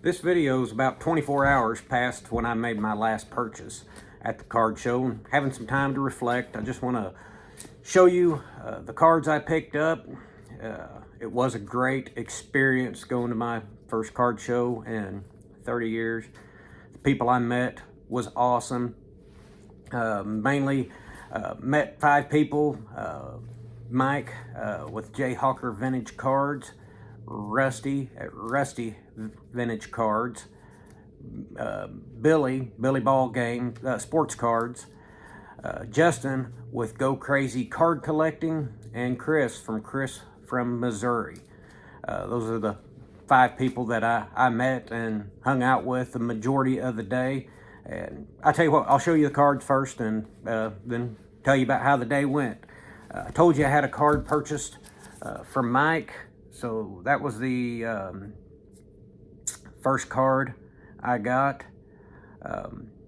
This video is about 24 hours past when I made my last purchase at the card show, and having some time to reflect. I just want to show you the cards I picked up. It was a great experience going to my first card show in 30 years. The people I met was awesome. Mainly met 5 people. Mike with J Hawker Vintage Cards, Rusty at Rusty Vintage Cards, Billy Ball Game Sports Cards, Justin with Go Crazy Card Collecting, and Chris from Missouri. Those are the 5 people that I met and hung out with the majority of the day. And I tell you what, I'll show you the cards first and then tell you about how the day went. I told you I had a card purchased from Mike. So that was the first card I got,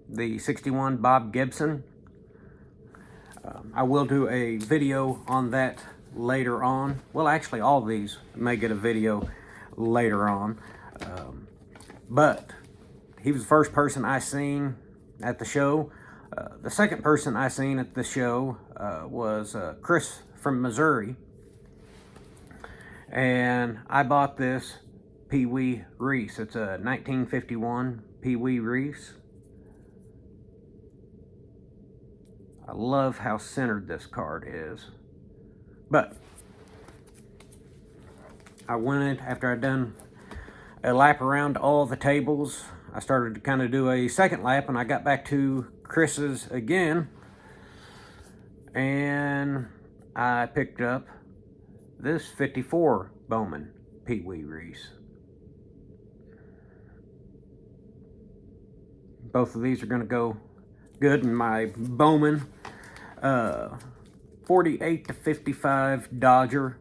the 61 Bob Gibson. I will do a video on that later on. Well, actually, all of these may get a video later on. But he was the first person I seen at the show. The second person I seen at the show was Chris from Missouri. And I bought this Pee Wee Reese. It's a 1951 Pee Wee Reese. I love how centered this card is. But I went, after I'd done a lap around all the tables, I started to kind of do a second lap, and I got back to Chris's again. And I picked up this 54 Bowman Pee Wee Reese. Both of these are going to go good in my Bowman 48 to 55 Dodger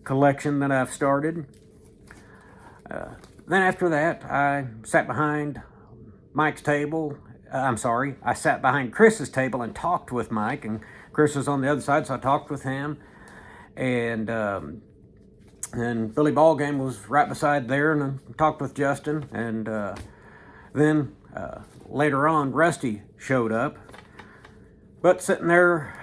collection that I've started. Then after that, I sat behind Mike's table. I sat behind Chris's table and talked with Mike, and Chris was on the other side, so I talked with him. And Billy Ball Game was right beside there, and I talked with Justin. And then later on, Rusty showed up. But sitting there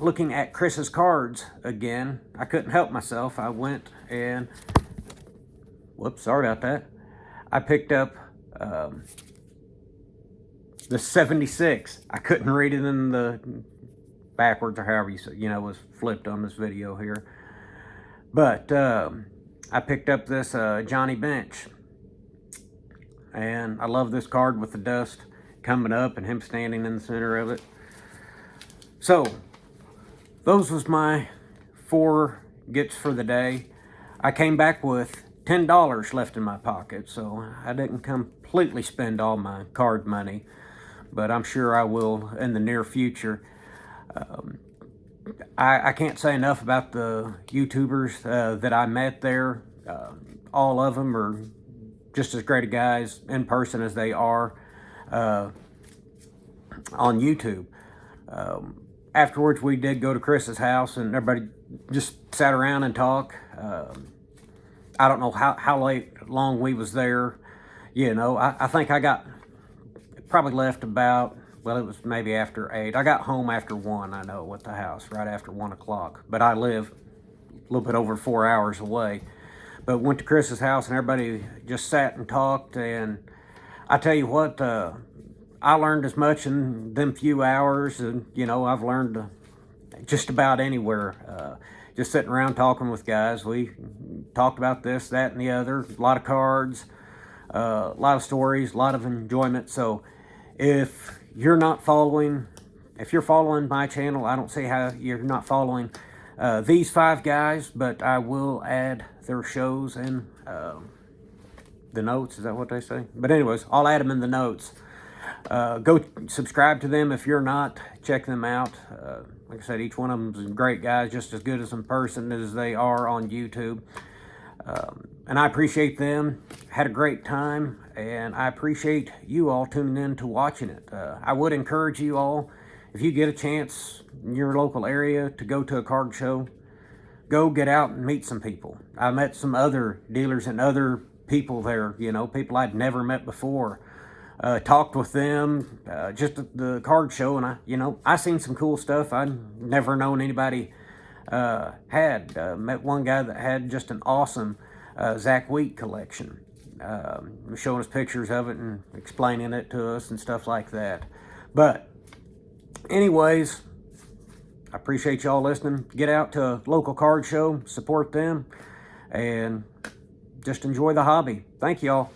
looking at Chris's cards again, I couldn't help myself. I went and, whoops, sorry about that. I picked up the 76. I couldn't read it in the backwards, or however you say, was flipped on this video here. But I picked up this Johnny Bench, and I love this card with the dust coming up and him standing in the center of it. So those was my 4 gets for the day. I came back with $10 left in my pocket, so I didn't completely spend all my card money, but I'm sure I will in the near future. I can't say enough about the YouTubers that I met there. All of them are just as great guys in person as they are on YouTube. Afterwards, we did go to Chris's house, and everybody just sat around and talked. I don't know how long we was there. I think I got probably left about, well, it was maybe after 8. I got home after 1, I know, at the house, right after 1 o'clock. But I live a little bit over 4 hours away. But went to Chris's house, and everybody just sat and talked. And I tell you what, I learned as much in them few hours. And, I've learned just about anywhere. Just sitting around talking with guys. We talked about this, that, and the other. A lot of cards, a lot of stories, a lot of enjoyment. So if you're following my channel, I don't see how you're not following these 5 guys, but I will add their shows in the notes. Is that what they say? But anyways, I'll add them in the notes. Go subscribe to them if you're not. Check them out. Like I said, each one of them is great guys, just as good as in person as they are on YouTube. And I appreciate them. Had a great time, and I appreciate you all tuning in to watching it. I would encourage you all, if you get a chance in your local area to go to a card show, go get out and meet some people. I met some other dealers in other people there, you know, people I'd never met before. Talked with them just at the card show, and I seen some cool stuff I'd never known anybody had. Met one guy that had just an awesome Zach Wheat collection. Showing us pictures of it and explaining it to us and stuff like that. But anyways, I appreciate y'all listening. Get out to a local card show, support them, and just enjoy the hobby. Thank y'all.